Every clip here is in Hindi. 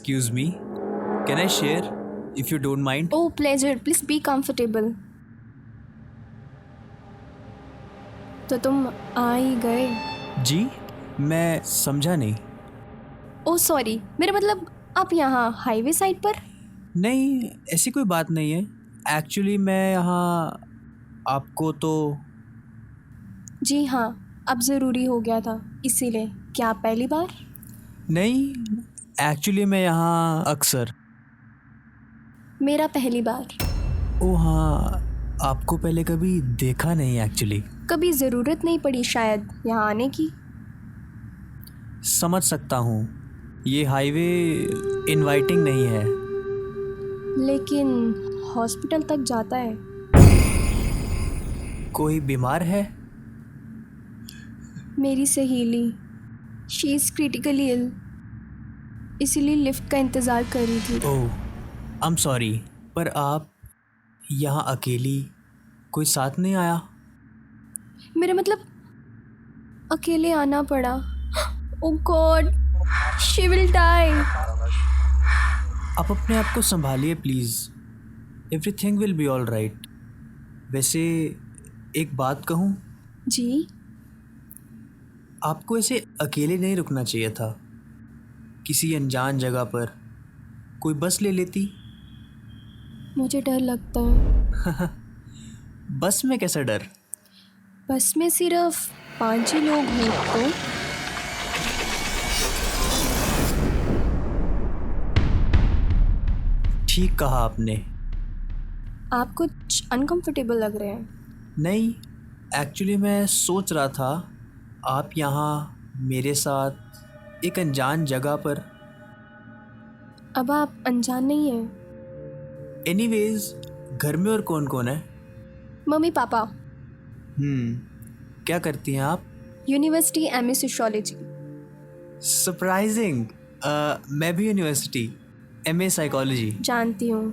Excuse me, can I share if you don't mind? Oh, pleasure. Please be comfortable. तो तुम आ ही गए. जी, मैं समझा नहीं. ओह सॉरी, मेरा मतलब आप यहाँ हाईवे साइड पर. नहीं, ऐसी कोई बात नहीं है. एक्चुअली मैं यहाँ आपको तो जी हाँ, अब ज़रूरी हो गया था इसीलिए. क्या आप पहली बार? नहीं, एक्चुअली मैं यहाँ अक्सर. मेरा पहली बार. ओ हाँ, आपको पहले कभी देखा नहीं एक्चुअली. कभी ज़रूरत नहीं पड़ी शायद यहाँ आने की. समझ सकता हूँ, ये हाईवे इनवाइटिंग नहीं है. लेकिन हॉस्पिटल तक जाता है. कोई बीमार है? मेरी सहेली, शी इज़ क्रिटिकली इल, इसीलिए लिफ्ट का इंतज़ार कर रही थी. ओह, आई एम सॉरी, पर आप यहाँ अकेली, कोई साथ नहीं आया? मेरा मतलब अकेले आना पड़ा. Oh God, she will die. आप अपने आप को संभालिए please. Everything will be all right. वैसे एक बात कहूँ, जी. आपको ऐसे अकेले नहीं रुकना चाहिए था. किसी अनजान जगह पर कोई बस ले लेती. मुझे डर लगता है. बस में कैसा डर? बस में सिर्फ 5 ही लोग हैं तो. ठीक कहा आपने. आप कुछ अनकंफर्टेबल लग रहे हैं. नहीं, एक्चुअली मैं सोच रहा था आप यहाँ मेरे साथ एक अनजान जगह पर. अब आप अनजान नहीं हैं. एनीवेज, घर में और कौन कौन है? Mummy papa. क्या करती हैं आप? University MA sociology. सरप्राइजिंग. मैं भी यूनिवर्सिटी एमए साइकोलॉजी. जानती हूँ.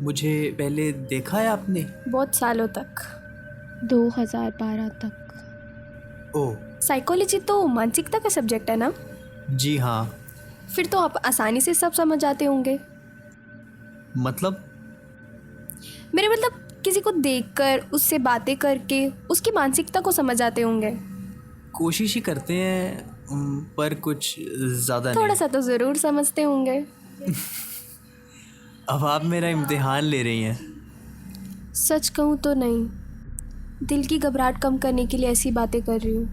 मुझे पहले देखा है आपने? बहुत सालों तक. 2012 तक. ओह साइकोलॉजी तो मानसिकता का सब्जेक्ट है ना. जी हाँ. फिर तो आप आसानी से सब समझ जाते होंगे. मतलब? मेरे मतलब किसी को देखकर, उससे बातें करके उसकी मानसिकता को समझ जाते होंगे. कोशिश ही करते हैं, पर कुछ ज़्यादा थोड़ा नहीं. सा तो ज़रूर समझते होंगे. अब आप मेरा इम्तिहान ले रही हैं. सच कहूँ तो नहीं. दिल की घबराहट कम करने के लिए ऐसी बातें कर रही हूँ.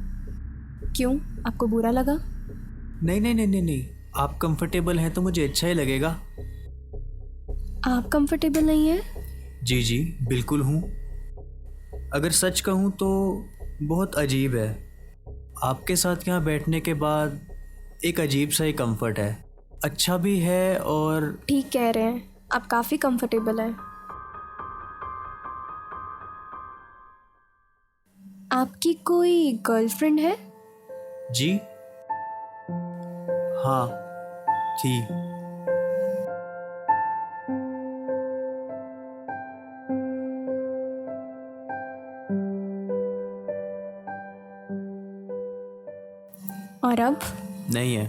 क्यों, आपको बुरा लगा? नहीं नहीं नहीं नहीं नहीं, आप कंफर्टेबल हैं तो मुझे अच्छा ही लगेगा. आप कंफर्टेबल नहीं हैं? जी जी बिल्कुल हूँ. अगर सच कहूँ तो बहुत अजीब है. आपके साथ यहाँ बैठने के बाद एक अजीब सा ही कंफर्ट है. अच्छा भी है और ठीक कह रहे हैं, आप काफ़ी कंफर्टेबल हैं. आपकी कोई गर्लफ्रेंड है? जी हाँ थी. और अब? नहीं है.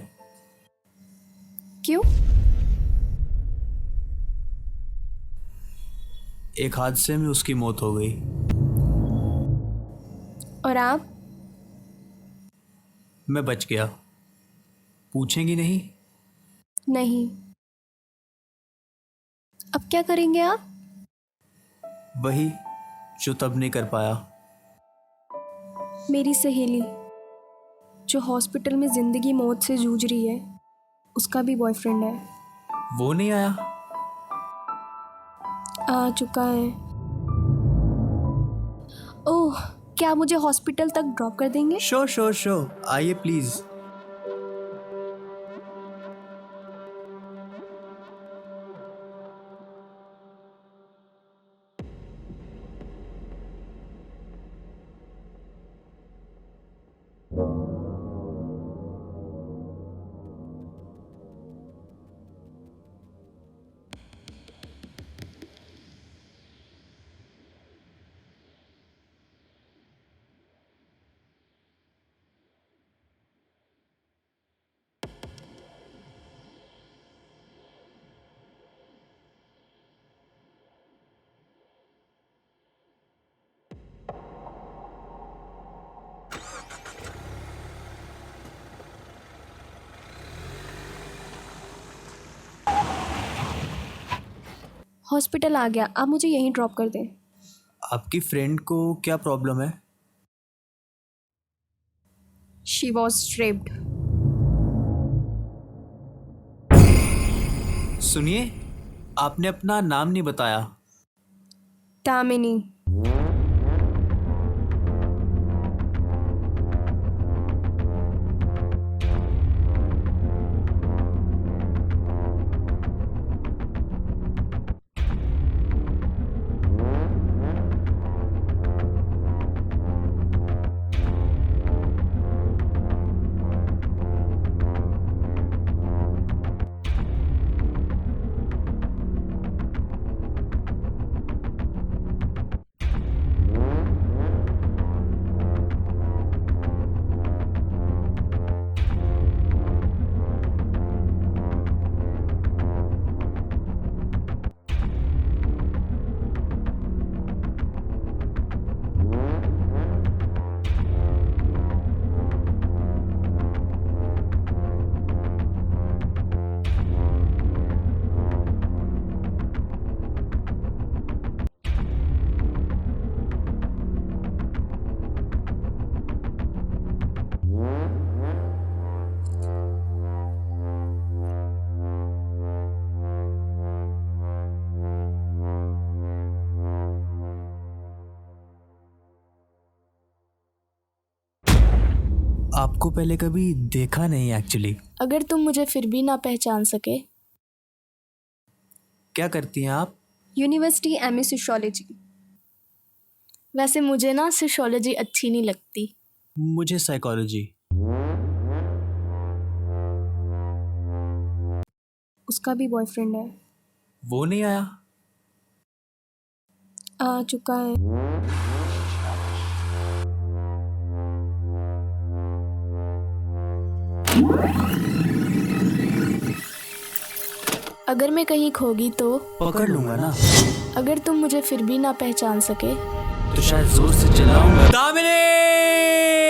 क्यों? एक हादसे में उसकी मौत हो गई. और आप? मैं बच गया. पूछेंगी नहीं? नहीं. अब क्या करेंगे आप? वही जो तब नहीं कर पाया. मेरी सहेली जो हॉस्पिटल में ज़िंदगी मौत से जूझ रही है, उसका भी बॉयफ्रेंड है. वो नहीं आया? आ चुका है. ओह, क्या आप मुझे हॉस्पिटल तक ड्रॉप कर देंगे? श्योर श्योर श्योर, आइए प्लीज़. हॉस्पिटल आ गया, आप मुझे यहीं ड्रॉप कर दें। आपकी फ्रेंड को क्या प्रॉब्लम है? She was raped. सुनिए, आपने अपना नाम नहीं बताया। दामिनी। आपको पहले कभी देखा नहीं एक्चुअली। अगर तुम मुझे फिर भी ना पहचान सके, क्या करती हैं आप? University MA sociology. वैसे मुझे ना सोशियोलॉजी अच्छी नहीं लगती। मुझे साइकोलॉजी। उसका भी बॉयफ्रेंड है। वो नहीं आया? आ चुका है। अगर मैं कहीं खोगी तो पकड़ लूंगा ना। अगर तुम मुझे फिर भी ना पहचान सके, तो शायद जोर से चिल्लाऊंगा, दामिनी!